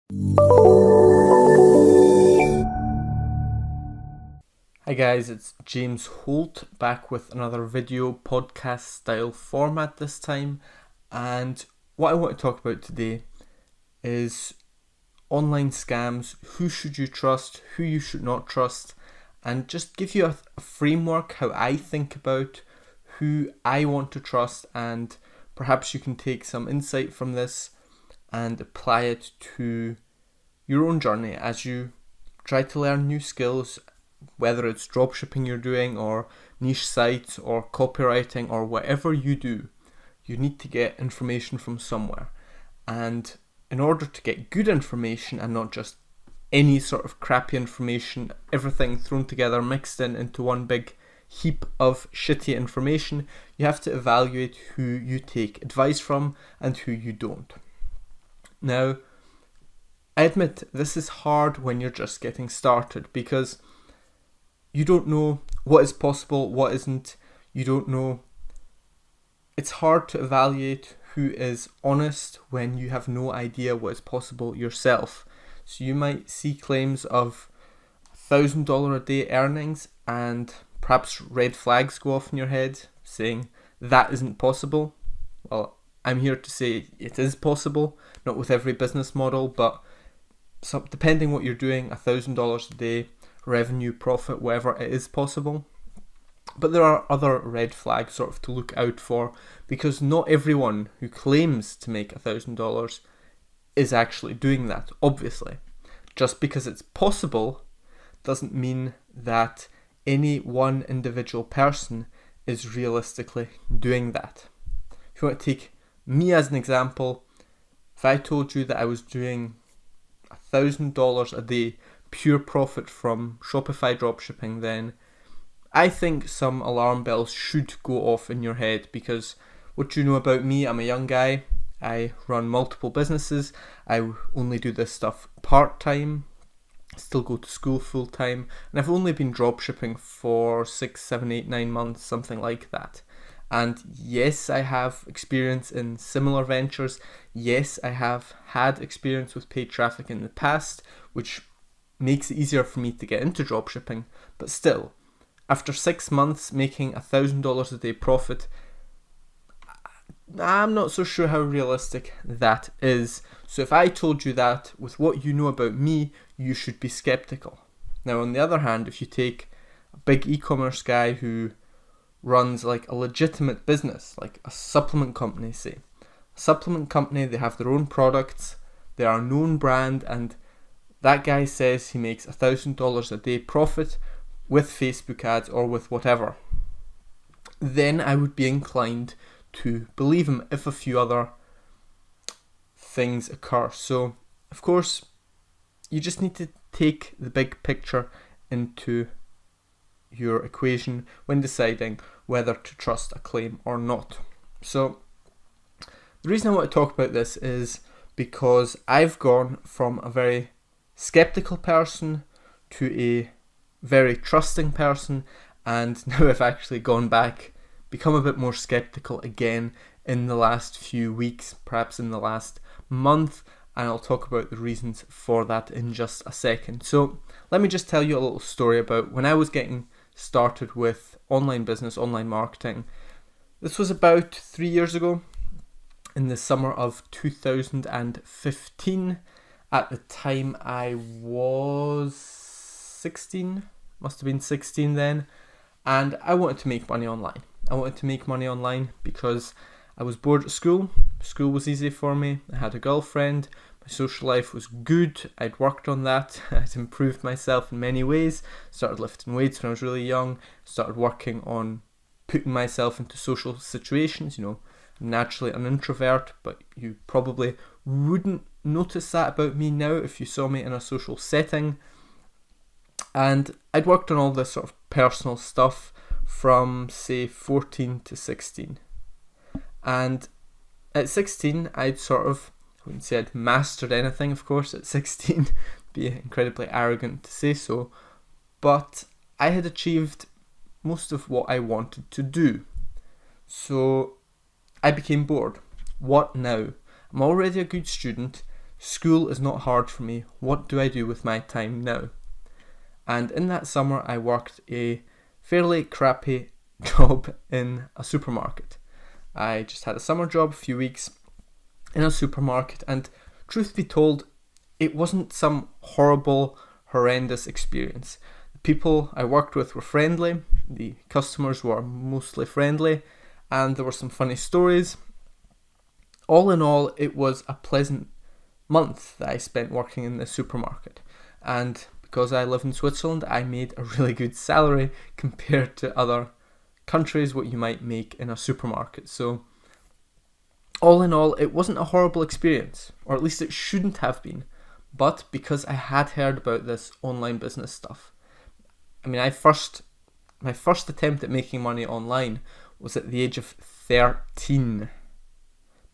Hi guys, it's James Holt back with another video podcast style format this time, and what I want to talk about today is online scams, who should you trust, who you should not trust, and just give you a framework how I think about who I want to trust, and perhaps you can take some insight from this and apply it to your own journey as you try to learn new skills, whether it's dropshipping you're doing or niche sites or copywriting or whatever you do. You need to get information from somewhere, and in order to get good information and not just any sort of crappy information, everything thrown together, mixed into one big heap of shitty information, you have to evaluate who you take advice from and who you don't. Now, I admit this is hard when you're just getting started because you don't know what is possible, what isn't. You don't know. It's hard to evaluate who is honest when you have no idea what is possible yourself. So you might see claims of $1,000 a day earnings and perhaps red flags go off in your head saying that isn't possible. Well, I'm here to say it is possible, not with every business model, but depending what you're doing, $1,000 a day, revenue, profit, whatever, it is possible. But there are other red flags sort of to look out for, because not everyone who claims to make $1,000 is actually doing that, obviously. Just because it's possible doesn't mean that any one individual person is realistically doing that. If you want to take me as an example, if I told you that I was doing $1,000 a day pure profit from Shopify dropshipping, then I think some alarm bells should go off in your head, because what do you know about me? I'm a young guy. I run multiple businesses. I only do this stuff part-time, still go to school full-time, and I've only been dropshipping for 6, 7, 8, 9 months, something like that. And yes, I have experience in similar ventures. Yes, I have had experience with paid traffic in the past, which makes it easier for me to get into dropshipping. But still, after 6 months making $1,000 a day profit, I'm not so sure how realistic that is. So if I told you that with what you know about me, you should be skeptical. Now, on the other hand, if you take a big e-commerce guy who runs like a legitimate business, like a supplement company, say. A supplement company, they have their own products, they are a known brand, and that guy says he makes $1,000 a day profit with Facebook ads or with whatever. Then I would be inclined to believe him if a few other things occur. So, of course, you just need to take the big picture into your equation when deciding whether to trust a claim or not. So, the reason I want to talk about this is because I've gone from a very skeptical person to a very trusting person, and now I've actually gone back, become a bit more skeptical again in the last few weeks, perhaps in the last month, and I'll talk about the reasons for that in just a second. So let me just tell you a little story about when I was getting started with online business, online marketing. This was about 3 years ago, in the summer of 2015. At the time I was 16, must have been 16 then, and I wanted to make money online. I wanted to make money online because I was bored at school. School was easy for me. I had a girlfriend. My social life was good. I'd worked on that. I'd improved myself in many ways. Started lifting weights when I was really young. Started working on putting myself into social situations. You know, I'm naturally an introvert, but you probably wouldn't notice that about me now if you saw me in a social setting. And I'd worked on all this sort of personal stuff from, say, 14 to 16. And at 16, I'd sort of, I wouldn't say I'd mastered anything, of course, at 16. Be incredibly arrogant to say so. But I had achieved most of what I wanted to do. So I became bored. What now? I'm already a good student. School is not hard for me. What do I do with my time now? And in that summer, I worked a fairly crappy job in a supermarket. I just had a summer job, a few weeks in a supermarket, and truth be told, it wasn't some horrible, horrendous experience. The people I worked with were friendly, the customers were mostly friendly, and there were some funny stories. All in all, it was a pleasant month that I spent working in the supermarket. And because I live in Switzerland, I made a really good salary compared to other countries, what you might make in a supermarket. So all in all, it wasn't a horrible experience, or at least it shouldn't have been. But because I had heard about this online business stuff, I mean, my first attempt at making money online was at the age of 13,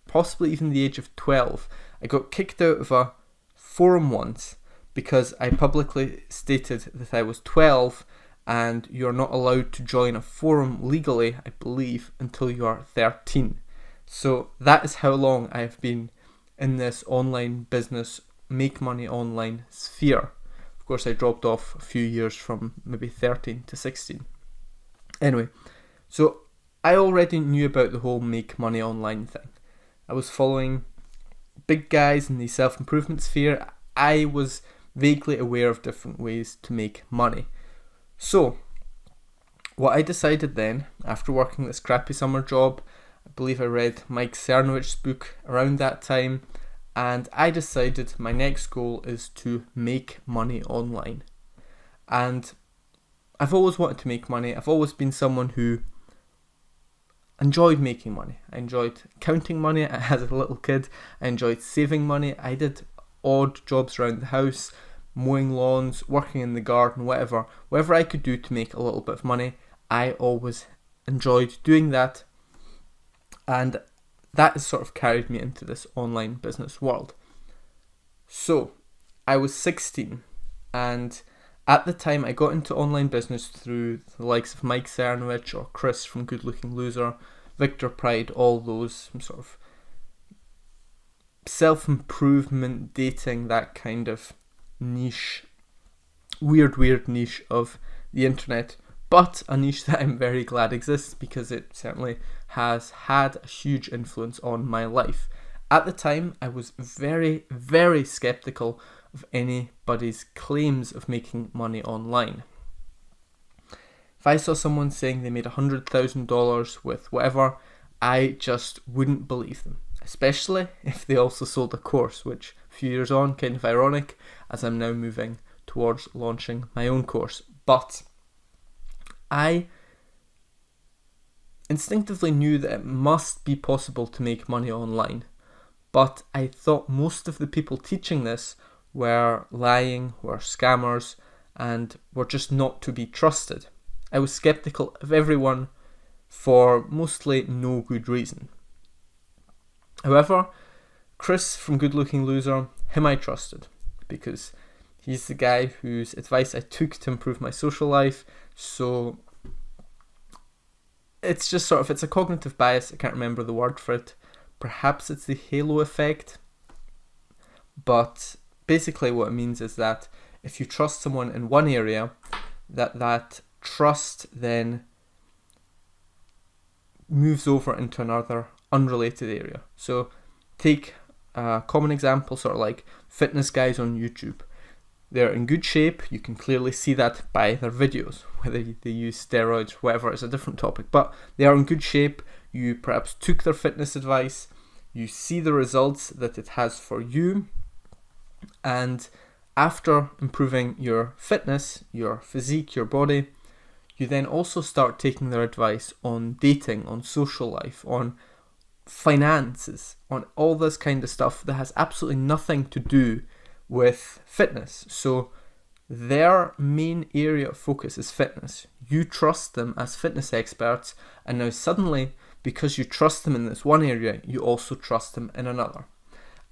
possibly even the age of 12. I got kicked out of a forum once because I publicly stated that I was 12 and you're not allowed to join a forum legally, I believe, until you are 13. So that is how long I have been in this online business, make money online sphere. Of course, I dropped off a few years from maybe 13 to 16. Anyway, so I already knew about the whole make money online thing. I was following big guys in the self-improvement sphere. I was vaguely aware of different ways to make money. So, what I decided then, after working this crappy summer job, I believe I read Mike Cernowicz's book around that time, and I decided my next goal is to make money online. And I've always wanted to make money. I've always been someone who enjoyed making money. I enjoyed counting money as a little kid. I enjoyed saving money. I did odd jobs around the house, mowing lawns, working in the garden, whatever I could do to make a little bit of money. I always enjoyed doing that, and that has sort of carried me into this online business world. So I was 16, and at the time I got into online business through the likes of Mike Cernowich or Chris from Good Looking Loser, Victor Pride, all those sort of self-improvement, dating, that kind of niche, weird niche of the internet, but a niche that I'm very glad exists because it certainly has had a huge influence on my life. At the time, I was very, very skeptical of anybody's claims of making money online. If I saw someone saying they made $100,000 with whatever, I just wouldn't believe them, especially if they also sold a course, which a few years on, kind of ironic, as I'm now moving towards launching my own course. But I instinctively knew that it must be possible to make money online, but I thought most of the people teaching this were lying, were scammers, and were just not to be trusted. I was skeptical of everyone for mostly no good reason. However, Chris from Good Looking Loser, him I trusted, because he's the guy whose advice I took to improve my social life. So it's just sort of, it's a cognitive bias, I can't remember the word for it. Perhaps it's the halo effect. But basically what it means is that if you trust someone in one area, that trust then moves over into another unrelated area. So take a common example, sort of like fitness guys on YouTube. They're in good shape, you can clearly see that by their videos, whether they use steroids, whatever, it's a different topic, but they are in good shape. You perhaps took their fitness advice, you see the results that it has for you, and after improving your fitness, your physique, your body, you then also start taking their advice on dating, on social life, on finances, on all this kind of stuff that has absolutely nothing to do with fitness. So their main area of focus is fitness. You trust them as fitness experts, and now suddenly, because you trust them in this one area, you also trust them in another.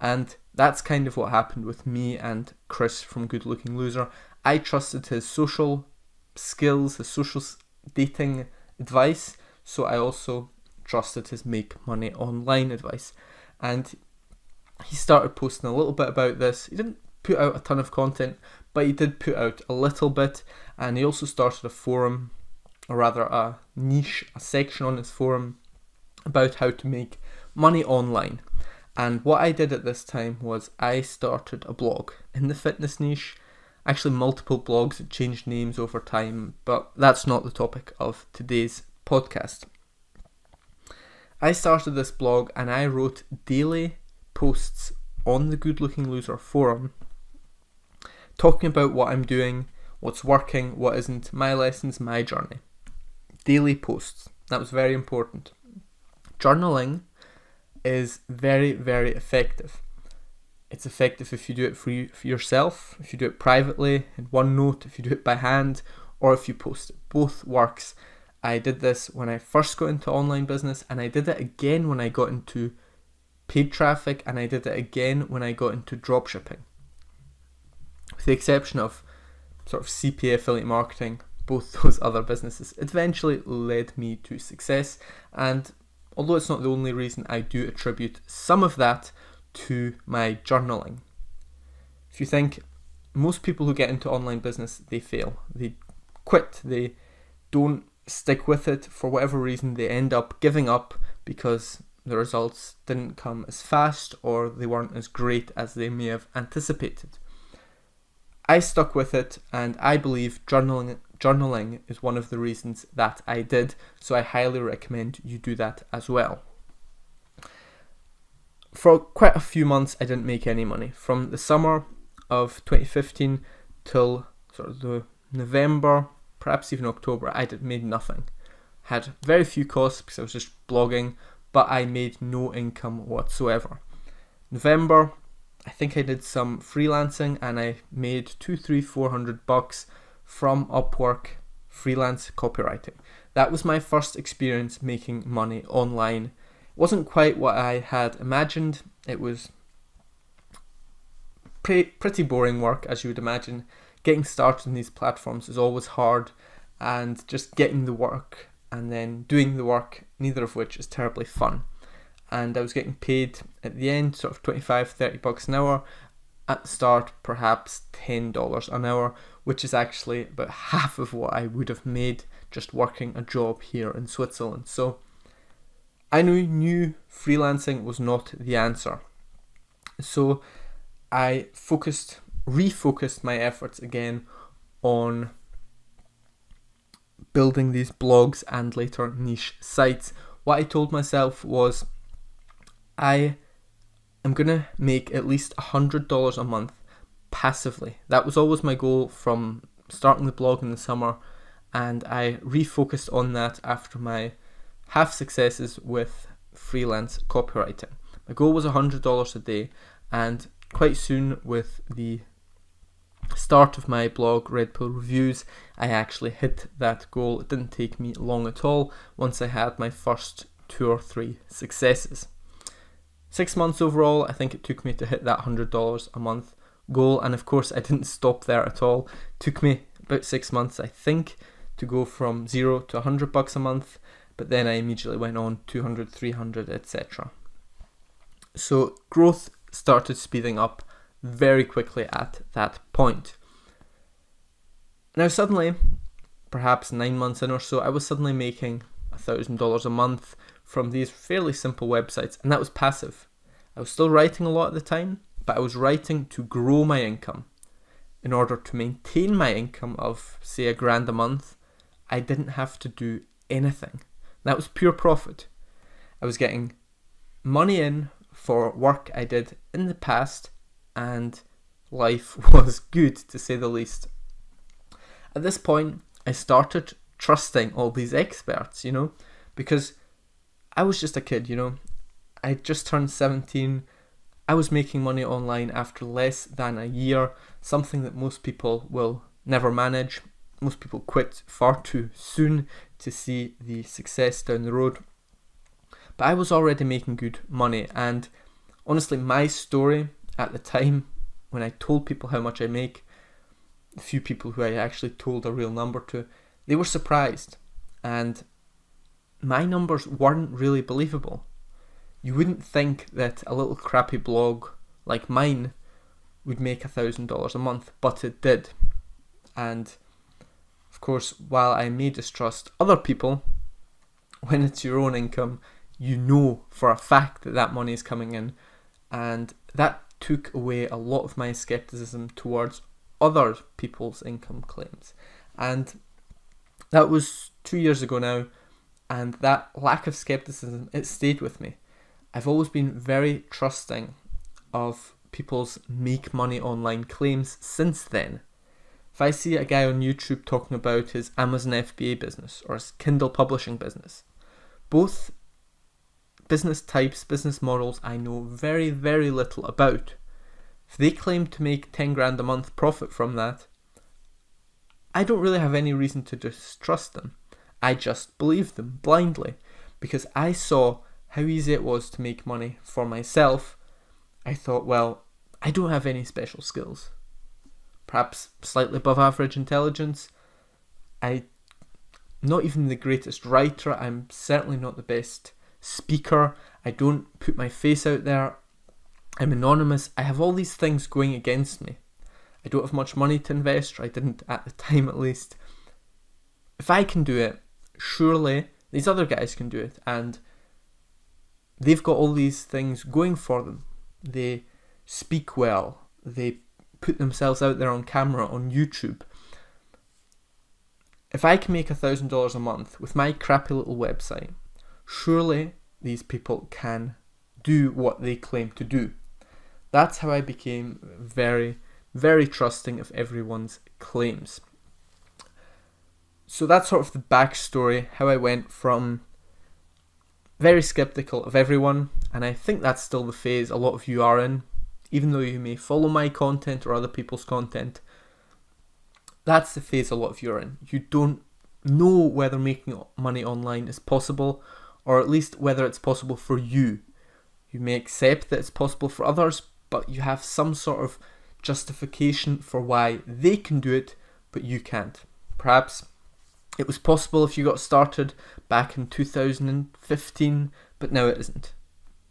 And that's kind of what happened with me and Chris from Good Looking Loser. I trusted his social skills, his social dating advice, so I also trusted his make money online advice. And he started posting a little bit about this. He didn't put out a ton of content, but he did put out a little bit, and he also started a forum, or rather a section on his forum about how to make money online. And what I did at this time was I started a blog in the fitness niche. Actually, multiple blogs that changed names over time, but that's not the topic of today's podcast. I started this blog and I wrote daily posts on the Good Looking Loser forum talking about what I'm doing, what's working, what isn't, my lessons, my journey. Daily posts. That was very important. Journaling is very, very effective. It's effective if you do it for yourself, if you do it privately, in OneNote, if you do it by hand, or if you post it. Both works. I did this when I first got into online business, and I did it again when I got into paid traffic, and I did it again when I got into dropshipping. With the exception of sort of CPA affiliate marketing, both those other businesses eventually led me to success, and although it's not the only reason, I do attribute some of that to my journaling. If you think, most people who get into online business, they fail. They quit. They don't stick with it for whatever reason. They end up giving up because the results didn't come as fast or they weren't as great as they may have anticipated. I stuck with it, and I believe journaling is one of the reasons that I did, so I highly recommend you do that as well. For quite a few months I didn't make any money. From the summer of 2015 till sort of the November, perhaps even October, I made nothing. Had very few costs because I was just blogging, but I made no income whatsoever. November, I think I did some freelancing and I made $200-400 from Upwork freelance copywriting. That was my first experience making money online. It wasn't quite what I had imagined. It was pretty boring work, as you would imagine. Getting started on these platforms is always hard, and just getting the work and then doing the work, neither of which is terribly fun. And I was getting paid at the end sort of $25-30 an hour. At the start, perhaps $10 an hour, which is actually about half of what I would have made just working a job here in Switzerland. So I knew freelancing was not the answer. So I refocused my efforts again on building these blogs and later niche sites. What I told myself was, I am going to make at least $100 a month passively. That was always my goal from starting the blog in the summer, and I refocused on that after my half successes with freelance copywriting. My goal was $100 a day, and quite soon with the start of my blog Red Pill Reviews, I actually hit that goal. It didn't take me long at all once I had my first 2 or 3 successes. 6 months overall, I think it took me to hit that $100 a month goal, and of course I didn't stop there at all. It took me about 6 months, I think, to go from $0 to $100 a month, but then I immediately went on 200, 300, etc. So growth started speeding up very quickly at that point. Now suddenly, perhaps 9 months in or so, I was suddenly making $1,000 a month from these fairly simple websites, and that was passive. I was still writing a lot at the time, but I was writing to grow my income. In order to maintain my income of, say, $1,000 a month, I didn't have to do anything. That was pure profit. I was getting money in for work I did in the past, and life was good, to say the least. At this point, I started trusting all these experts, because I was just a kid, I just turned 17. I was making money online after less than a year, something that most people will never manage. Most people quit far too soon to see the success down the road. But I was already making good money, and honestly, my story at the time, when I told people how much I make, a few people who I actually told a real number to, they were surprised, and my numbers weren't really believable. You wouldn't think that a little crappy blog like mine would make $1,000 a month, but it did. And of course, while I may distrust other people, when it's your own income, you know for a fact that that money is coming in, and that took away a lot of my skepticism towards other people's income claims. And that was 2 years ago now, and that lack of skepticism, it stayed with me. I've always been very trusting of people's make money online claims since then. If I see a guy on YouTube talking about his Amazon FBA business or his Kindle publishing business, both business types, business models I know very, very little about. If they claim to make 10 grand a month profit from that, I don't really have any reason to distrust them. I just believe them blindly because I saw how easy it was to make money for myself. I thought, well, I don't have any special skills. Perhaps slightly above average intelligence. I'm not even the greatest writer. I'm certainly not the best speaker. I don't put my face out there. I'm anonymous. I have all these things going against me. I don't have much money to invest, or I didn't at the time at least. If I can do it, surely these other guys can do it. And they've got all these things going for them. They speak well. They put themselves out there on camera, on YouTube. If I can make $1,000 a month with my crappy little website, surely these people can do what they claim to do. That's how I became very, very trusting of everyone's claims. So that's sort of the backstory, how I went from very skeptical of everyone, and I think that's still the phase a lot of you are in, even though you may follow my content or other people's content. That's the phase a lot of you are in. You don't know whether making money online is possible, or at least whether it's possible for you. You may accept that it's possible for others, but you have some sort of justification for why they can do it, but you can't. Perhaps it was possible if you got started back in 2015, but now it isn't.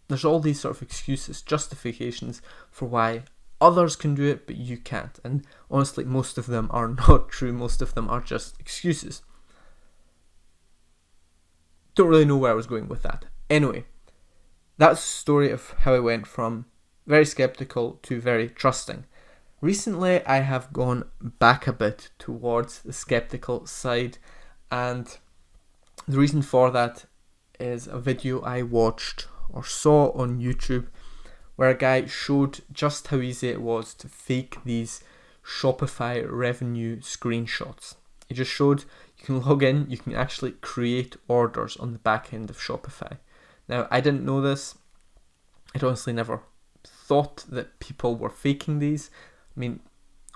There's all these sort of excuses, justifications for why others can do it, but you can't. And honestly, most of them are not true. Most of them are just excuses. Don't really know where I was going with that. Anyway, that's the story of how I went from very skeptical to very trusting. Recently, I have gone back a bit towards the skeptical side, and the reason for that is a video I watched or saw on YouTube where a guy showed just how easy it was to fake these Shopify revenue screenshots. He just showed you can log in, you can actually create orders on the back end of Shopify. Now, I didn't know this. I'd honestly never thought that people were faking these. I mean,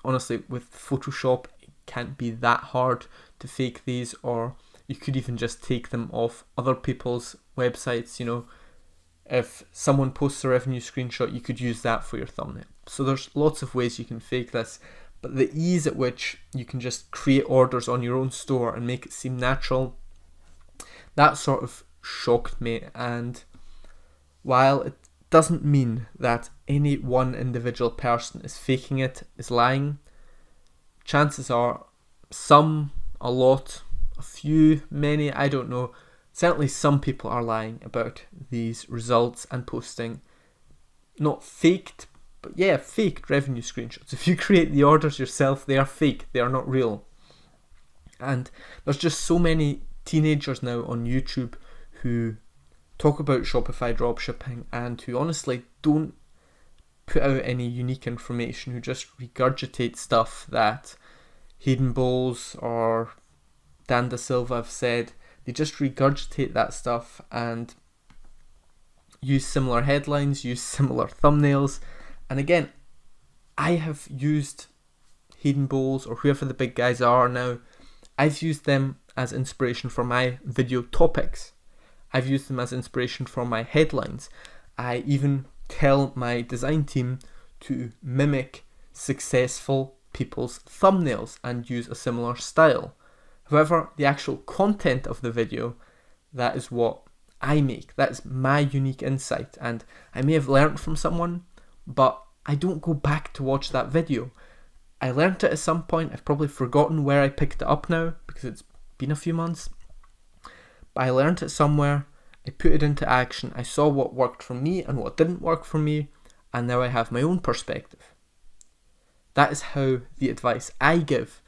honestly, with Photoshop, it can't be that hard to fake these, or you could even just take them off other people's websites. You know, if someone posts a revenue screenshot, you could use that for your thumbnail. So there's lots of ways you can fake this, but the ease at which you can just create orders on your own store and make it seem natural, that sort of shocked me. And while it doesn't mean that any one individual person is faking it, is lying, chances are some, a lot, a few, many, I don't know, certainly some people are lying about these results and posting not faked, but yeah, faked revenue screenshots. If you create the orders yourself, they are fake, they are not real. And there's just so many teenagers now on YouTube who talk about Shopify dropshipping and who honestly don't put out any unique information, who just regurgitate stuff that Hayden Bowles or Dan Da Silva have said. They just regurgitate that stuff and use similar headlines, use similar thumbnails. And again, I have used Hayden Bowles or whoever the big guys are now, I've used them as inspiration for my video topics. I've used them as inspiration for my headlines. I even tell my design team to mimic successful people's thumbnails and use a similar style. However, the actual content of the video, that is what I make. That's my unique insight, and I may have learnt from someone, but I don't go back to watch that video. I learnt it at some point. I've probably forgotten where I picked it up now because it's been a few months. But I learnt it somewhere. I put it into action. I saw what worked for me and what didn't work for me, and now I have my own perspective. That is how the advice I give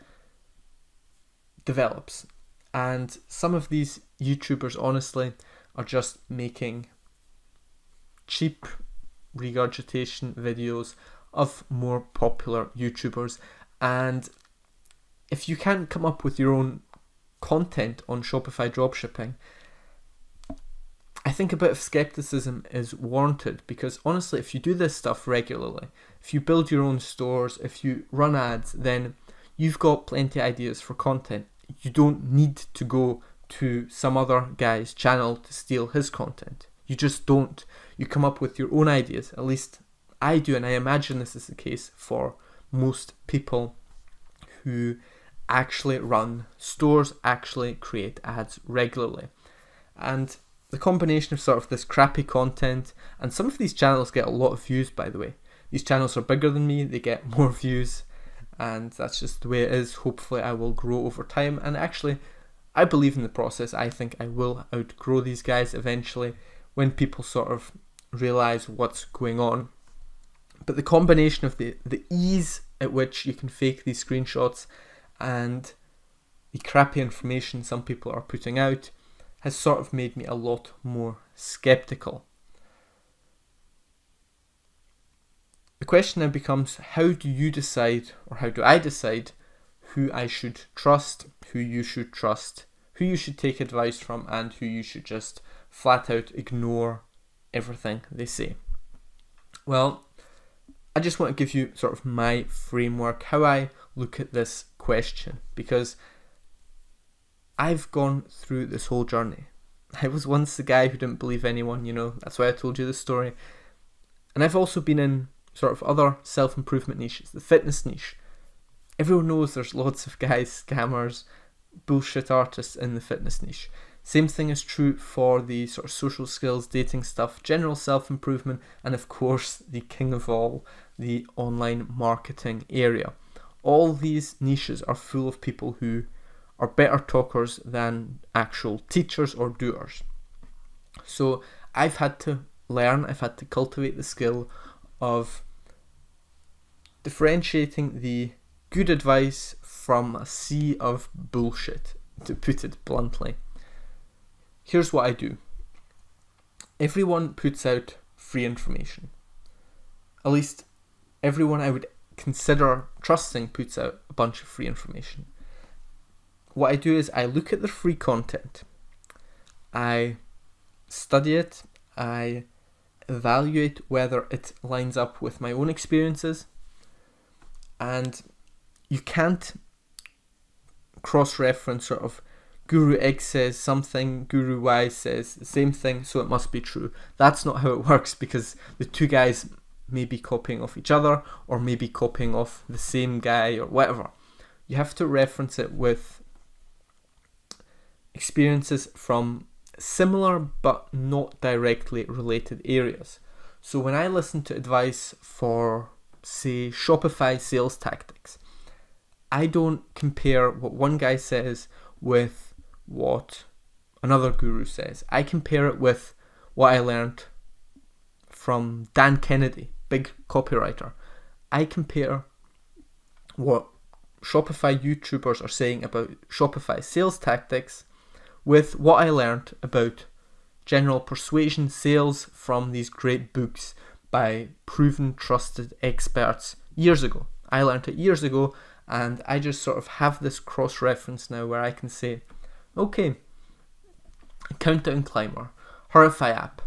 develops. And some of these YouTubers, honestly, are just making cheap regurgitation videos of more popular YouTubers. And if you can't come up with your own content on Shopify dropshipping, I think a bit of skepticism is warranted, because honestly, if you do this stuff regularly, if you build your own stores, if you run ads, then you've got plenty of ideas for content. You don't need to go to some other guy's channel to steal his content. You just don't. You come up with your own ideas. At least I do, and I imagine this is the case for most people who actually run stores, actually create ads regularly. And the combination of sort of this crappy content, and some of these channels get a lot of views, by the way. These channels are bigger than me, they get more views, and that's just the way it is. Hopefully I will grow over time, and actually I believe in the process. I think I will outgrow these guys eventually when people sort of realize what's going on. But the combination of the ease at which you can fake these screenshots and the crappy information some people are putting out has sort of made me a lot more skeptical. The question now becomes, how do you decide, or how do I decide, who I should trust, who you should trust, who you should take advice from, and who you should just flat out ignore everything they say? Well, I just want to give you sort of my framework, how I look at this question, because I've gone through this whole journey. I was once the guy who didn't believe anyone, that's why I told you this story. And I've also been in sort of other self-improvement niches, the fitness niche. Everyone knows there's lots of guys, scammers, bullshit artists in the fitness niche. Same thing is true for the sort of social skills, dating stuff, general self-improvement, and of course the king of all, the online marketing area. All these niches are full of people who are better talkers than actual teachers or doers. So I've had to learn, I've had to cultivate the skill of differentiating the good advice from a sea of bullshit, to put it bluntly. Here's what I do. Everyone puts out free information. At least everyone I would consider trusting puts out a bunch of free information. What I do is I look at the free content, I study it, I evaluate whether it lines up with my own experiences, and you can't cross-reference sort of Guru X says something, Guru Y says the same thing, so it must be true. That's not how it works, because the two guys may be copying off each other, or maybe copying off the same guy, or whatever. You have to reference it with experiences from similar but not directly related areas. So when I listen to advice for, say, Shopify sales tactics, I don't compare what one guy says with what another guru says. I compare it with what I learned from Dan Kennedy, big copywriter. I compare what Shopify YouTubers are saying about Shopify sales tactics with what I learned about general persuasion sales from these great books by proven, trusted experts years ago. I learned it years ago, and I just sort of have this cross-reference now where I can say, okay, Countdown Climber, Horify app,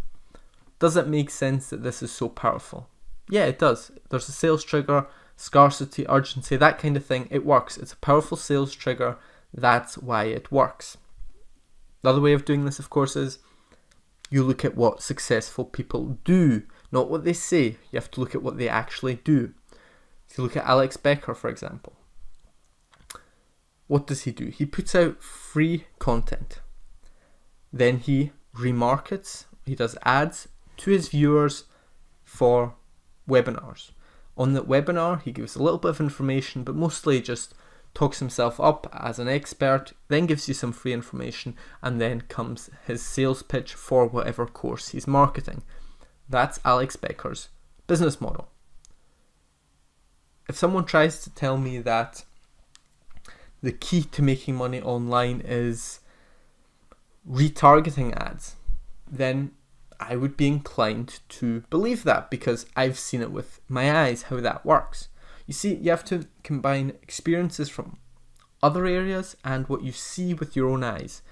does it make sense that this is so powerful? Yeah, it does. There's a sales trigger, scarcity, urgency, that kind of thing. It works. It's a powerful sales trigger. That's why it works. The other way of doing this, of course, is you look at what successful people do, not what they say. You have to look at what they actually do. If you look at Alex Becker, for example, what does he do? He puts out free content. Then he remarkets, he does ads to his viewers for webinars. On the webinar, he gives a little bit of information, but mostly just talks himself up as an expert, then gives you some free information, and then comes his sales pitch for whatever course he's marketing. That's Alex Becker's business model. If someone tries to tell me that the key to making money online is retargeting ads, then I would be inclined to believe that, because I've seen it with my eyes how that works. You see, you have to combine experiences from other areas and what you see with your own eyes,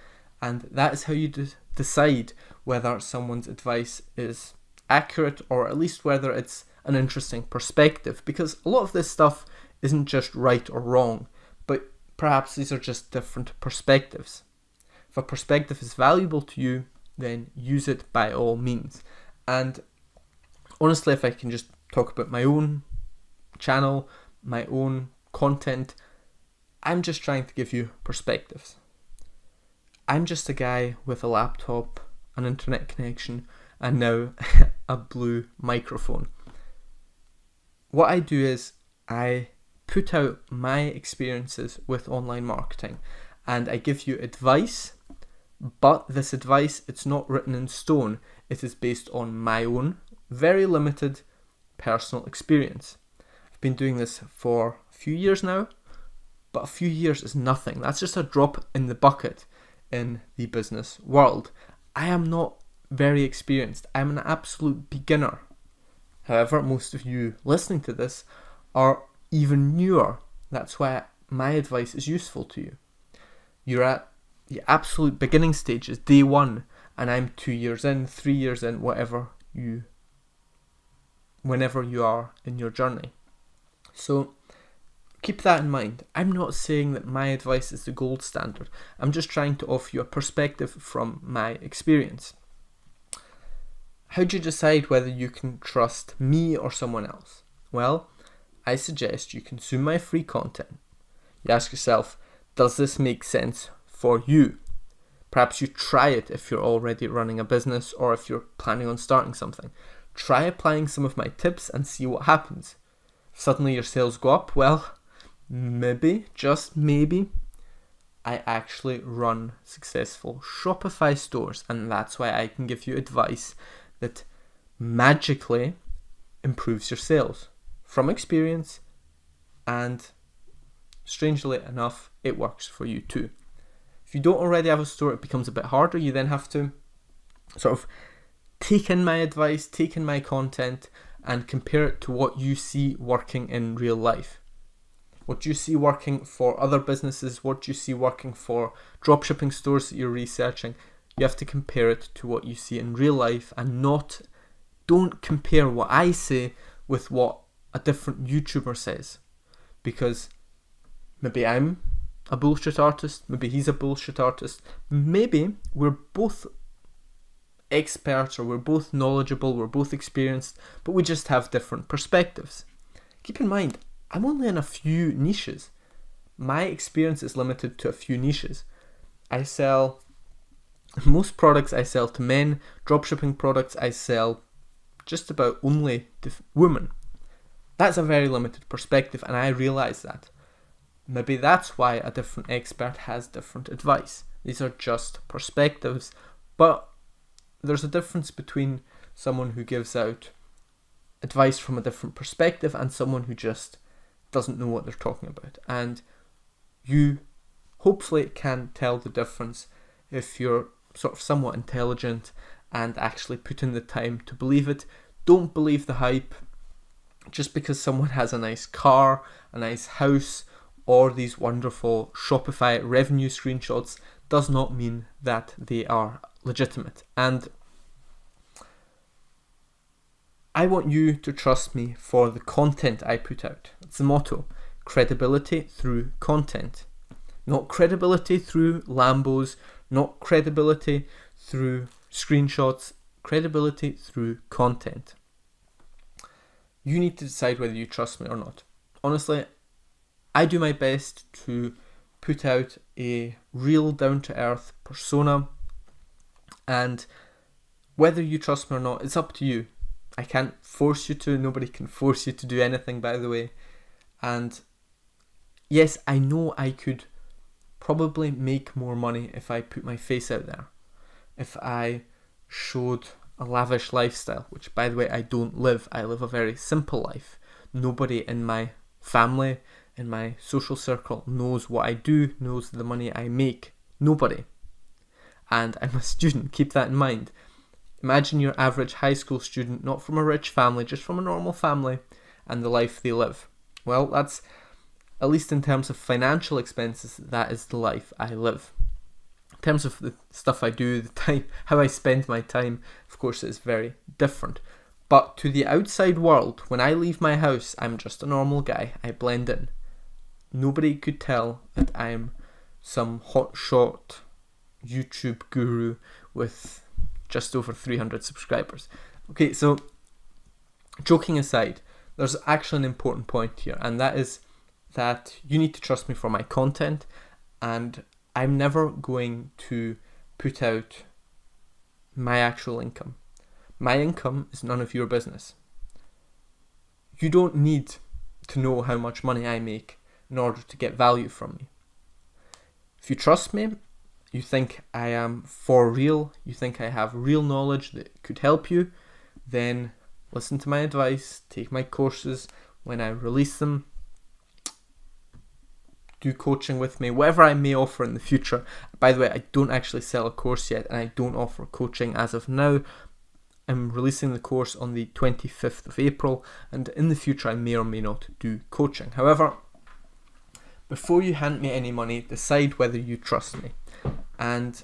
and that is how you decide whether someone's advice is accurate, or at least whether it's an interesting perspective, because a lot of this stuff isn't just right or wrong, but perhaps these are just different perspectives. If a perspective is valuable to you, then use it by all means. And honestly, if I can just talk about my own channel, my own content, I'm just trying to give you perspectives. I'm just a guy with a laptop, an internet connection, and now a blue microphone. What I do is I put out my experiences with online marketing, and I give you advice, but this advice, it's not written in stone. It is based on my own very limited personal experience. I've been doing this for a few years now, but a few years is nothing. That's just a drop in the bucket in the business world. I am not very experienced. I'm an absolute beginner. However, most of you listening to this are even newer. That's why my advice is useful to you. You're at the absolute beginning stages, day one, and I'm 2 years in, 3 years in, whenever you are in your journey. So keep that in mind. I'm not saying that my advice is the gold standard. I'm just trying to offer you a perspective from my experience. How do you decide whether you can trust me or someone else? Well, I suggest you consume my free content. You ask yourself, does this make sense for you? Perhaps you try it if you're already running a business, or if you're planning on starting something. Try applying some of my tips and see what happens. If suddenly your sales go up, well, maybe, just maybe, I actually run successful Shopify stores, and that's why I can give you advice that magically improves your sales from experience, and strangely enough, it works for you too. If you don't already have a store, it becomes a bit harder. You then have to sort of take in my advice, take in my content, and compare it to what you see working in real life. What you see working for other businesses, what you see working for dropshipping stores that you're researching, you have to compare it to what you see in real life, and don't compare what I say with what a different YouTuber says. Because maybe I'm a bullshit artist, maybe he's a bullshit artist, maybe we're both experts, or we're both knowledgeable, we're both experienced, but we just have different perspectives. Keep in mind, I'm only in a few niches. My experience is limited to a few niches. Most products I sell to men. Dropshipping products I sell just about only to women. That's a very limited perspective, and I realise that. Maybe that's why a different expert has different advice. These are just perspectives, but there's a difference between someone who gives out advice from a different perspective and someone who just doesn't know what they're talking about. And you hopefully can tell the difference if you're sort of somewhat intelligent and actually put in the time to believe it. Don't believe the hype. Just because someone has a nice car, a nice house, or these wonderful Shopify revenue screenshots does not mean that they are legitimate. And I want you to trust me for the content I put out. It's the motto. Credibility through content. Not credibility through Lambos, not credibility through screenshots, credibility through content. You need to decide whether you trust me or not. Honestly, I do my best to put out a real down-to-earth persona. And whether you trust me or not, it's up to you. I can't force you to. Nobody can force you to do anything, by the way. And yes, I know I could probably make more money if I put my face out there. If I showed a lavish lifestyle, which, by the way, I don't live. I live a very simple life. Nobody in my family, in my social circle, knows what I do, knows the money I make. Nobody. And I'm a student, keep that in mind. Imagine your average high school student, not from a rich family, just from a normal family, and the life they live. Well, that's, at least in terms of financial expenses, that is the life I live. In terms of the stuff I do, the time, how I spend my time, of course, it's very different. But to the outside world, when I leave my house, I'm just a normal guy. I blend in. Nobody could tell that I'm some hotshot YouTube guru with just over 300 subscribers. Okay, so joking aside, there's actually an important point here, and that is that you need to trust me for my content, and I'm never going to put out my actual income. My income is none of your business. You don't need to know how much money I make in order to get value from me. If you trust me, you think I am for real, you think I have real knowledge that could help you, then listen to my advice, take my courses when I release them, do coaching with me, whatever I may offer in the future. By the way, I don't actually sell a course yet, and I don't offer coaching as of now. I'm releasing the course on the 25th of April, and in the future I may or may not do coaching. However, before you hand me any money, decide whether you trust me. And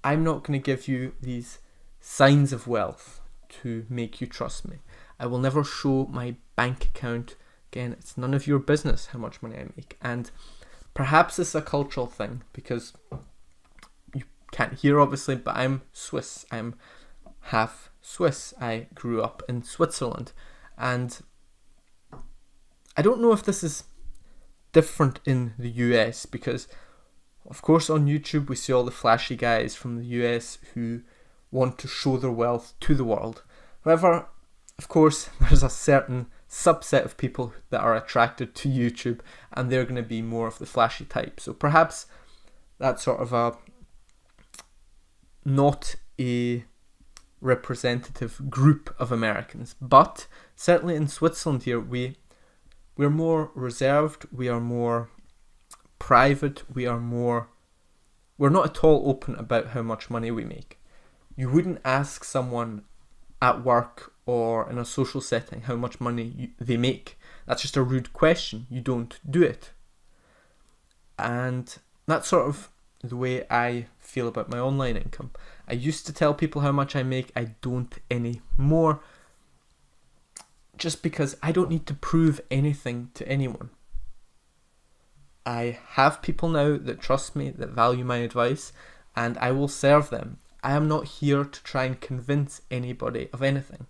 I'm not going to give you these signs of wealth to make you trust me. I will never show my bank account. Again, it's none of your business how much money I make. And perhaps it's a cultural thing, because you can't hear obviously, but I'm Swiss. I'm half Swiss. I grew up in Switzerland. And I don't know if this is different in the US, because of course on YouTube we see all the flashy guys from the US who want to show their wealth to the world. However, of course, there's a certain subset of people that are attracted to YouTube, and they're going to be more of the flashy type. So perhaps that's sort of a not a representative group of Americans. But certainly in Switzerland here, we're more reserved, we are more private, we're not at all open about how much money we make. You wouldn't ask someone at work or in a social setting how much money they make. That's just a rude question. You don't do it. And that's sort of the way I feel about my online income. I used to tell people how much I make. I don't anymore, just because I don't need to prove anything to anyone. I have people now that trust me, that value my advice, and I will serve them. I am not here to try and convince anybody of anything.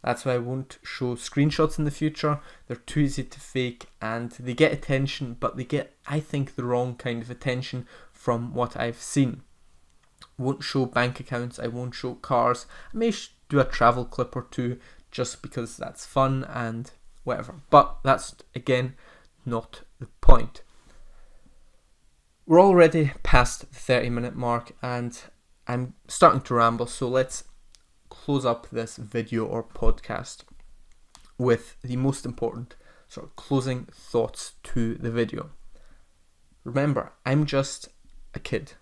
That's why I won't show screenshots in the future. They're too easy to fake, and they get attention, but they get, I think, the wrong kind of attention from what I've seen. Won't show bank accounts, I won't show cars. I may do a travel clip or two just because that's fun and whatever. But that's, again, not the point. We're already past the 30-minute mark and I'm starting to ramble, so let's close up this video or podcast with the most important sort of closing thoughts to the video. Remember, I'm just a kid.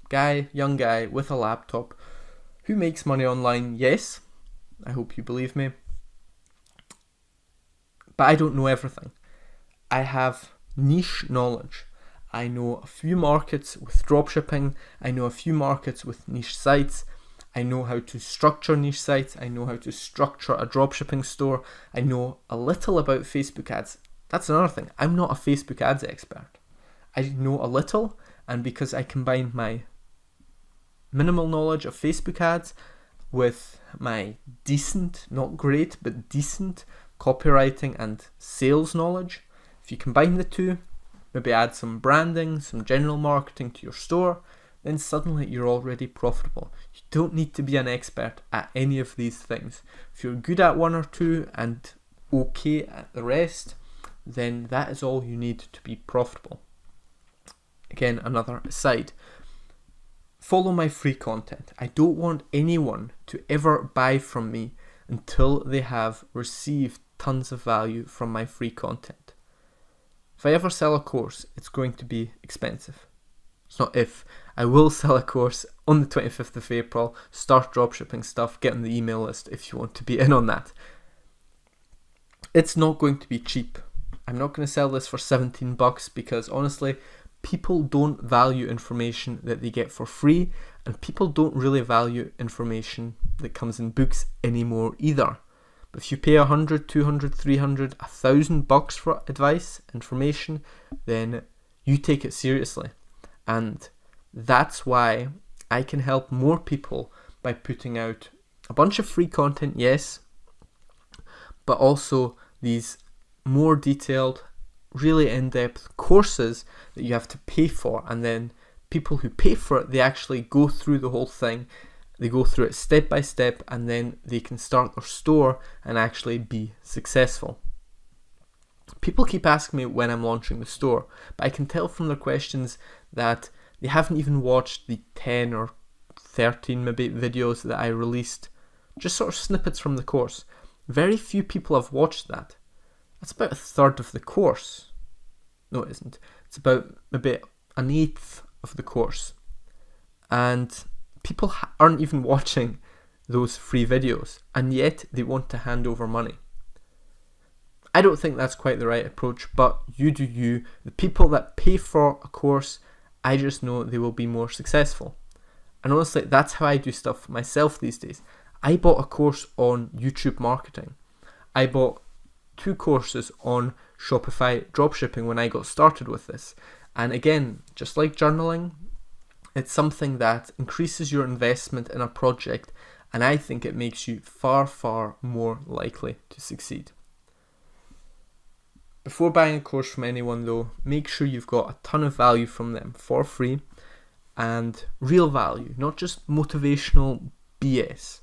Young guy with a laptop who makes money online, yes, I hope you believe me. But I don't know everything. I have niche knowledge. I know a few markets with dropshipping. I know a few markets with niche sites. I know how to structure niche sites. I know how to structure a dropshipping store. I know a little about Facebook ads. That's another thing. I'm not a Facebook ads expert. I know a little, and because I combine my minimal knowledge of Facebook ads with my decent, not great, but decent copywriting and sales knowledge, if you combine the two, maybe add some branding, some general marketing to your store, then suddenly you're already profitable. You don't need to be an expert at any of these things. If you're good at one or two and okay at the rest, then that is all you need to be profitable. Again, another aside. Follow my free content. I don't want anyone to ever buy from me until they have received tons of value from my free content. If I ever sell a course, it's going to be expensive. It's not if. I will sell a course on the 25th of April. Start dropshipping stuff. Get on the email list if you want to be in on that. It's not going to be cheap. I'm not going to sell this for $17 because honestly, people don't value information that they get for free, and people don't really value information that comes in books anymore either. But if you pay $100, $200, $300, $1,000 for advice, information, then you take it seriously. And that's why I can help more people by putting out a bunch of free content, yes, but also these more detailed, really in-depth courses that you have to pay for, and then people who pay for it, they actually go through the whole thing. They go through it step by step, and then they can start their store and actually be successful. People keep asking me when I'm launching the store, but I can tell from their questions that they haven't even watched the 10 or 13 maybe videos that I released, just sort of snippets from the course. Very few people have watched that. That's about a third of the course. No, it isn't. It's about maybe an eighth of the course. And people aren't even watching those free videos, and yet they want to hand over money. I don't think that's quite the right approach, but you do you. The people that pay for a course, I just know they will be more successful. And honestly, that's how I do stuff myself these days. I bought a course on YouTube marketing. I bought 2 courses on Shopify dropshipping when I got started with this. And again, just like journaling, it's something that increases your investment in a project, and I think it makes you far, far more likely to succeed. Before buying a course from anyone though, make sure you've got a ton of value from them for free, and real value, not just motivational BS.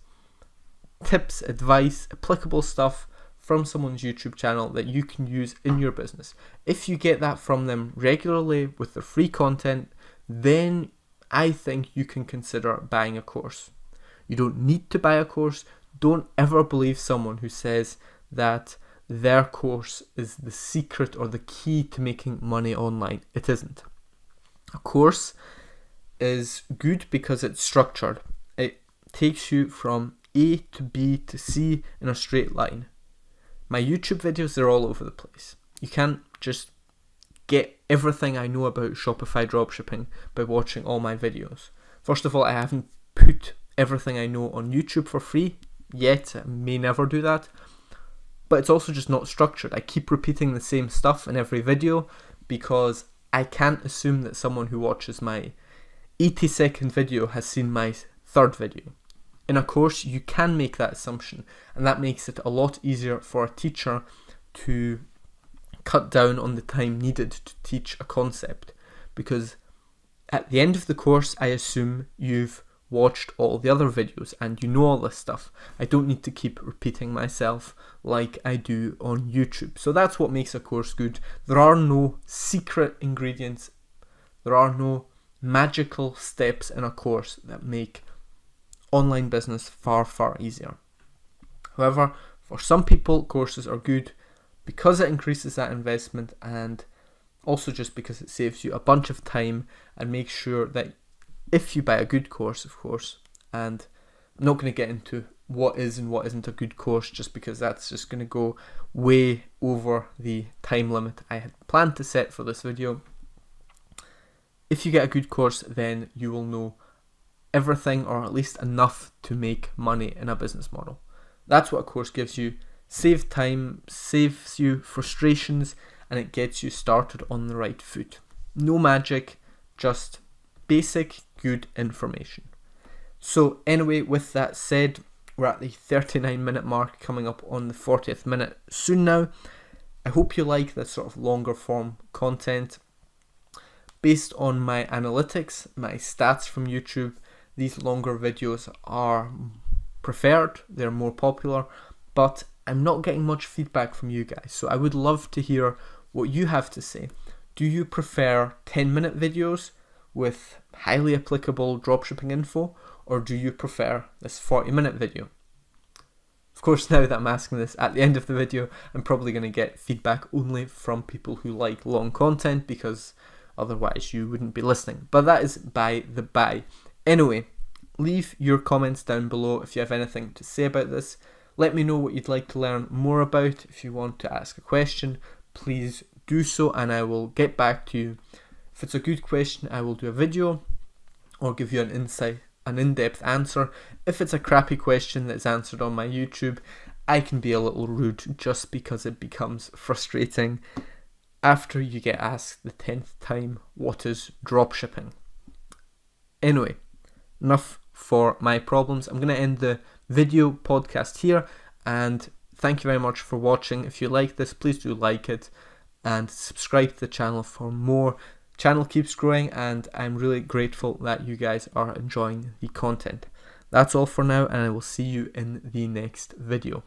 Tips, advice, applicable stuff from someone's YouTube channel that you can use in your business. If you get that from them regularly with their free content, then I think you can consider buying a course. You don't need to buy a course. Don't ever believe someone who says that their course is the secret or the key to making money online. It isn't. A course is good because it's structured. It takes you from A to B to C in a straight line. My YouTube videos, they're all over the place. You can't just get everything I know about Shopify dropshipping by watching all my videos. First of all, I haven't put everything I know on YouTube for free yet. I may never do that. But it's also just not structured. I keep repeating the same stuff in every video because I can't assume that someone who watches my 80-second video has seen my 3rd video. In a course, you can make that assumption, and that makes it a lot easier for a teacher to cut down on the time needed to teach a concept, because at the end of the course, I assume you've watched all the other videos and you know all this stuff. I don't need to keep repeating myself like I do on YouTube. So that's what makes a course good. There are no secret ingredients. There are no magical steps in a course that make online business far, far easier. However, for some people, courses are good because it increases that investment, and also just because it saves you a bunch of time and makes sure that if you buy a good course, of course, and I'm not going to get into what is and what isn't a good course just because that's just going to go way over the time limit I had planned to set for this video. If you get a good course, then you will know everything, or at least enough to make money in a business model. That's what a course gives you. Saves time, saves you frustrations, and it gets you started on the right foot. No magic, just basic good information. So anyway, with that said, we're at the 39-minute mark, coming up on the 40th minute soon now. I hope you like this sort of longer form content. Based on my analytics, my stats from YouTube, these longer videos are preferred, they're more popular, but I'm not getting much feedback from you guys, so I would love to hear what you have to say. Do you prefer 10-minute videos with highly applicable dropshipping info, or do you prefer this 40-minute video? Of course, now that I'm asking this at the end of the video, I'm probably going to get feedback only from people who like long content, because otherwise you wouldn't be listening. But that is by the by. Anyway, leave your comments down below if you have anything to say about this. Let me know what you'd like to learn more about. If you want to ask a question, please do so and I will get back to you. If it's a good question, I will do a video or give you an in-depth answer. If it's a crappy question that's answered on my YouTube, I can be a little rude just because it becomes frustrating after you get asked the 10th time, what is dropshipping? Anyway, enough for my problems. I'm going to end the video podcast here, and thank you very much for watching. If you like this, please do like it and subscribe to the channel for more. Channel keeps growing and I'm really grateful that you guys are enjoying the content. That's all for now, and I will see you in the next video.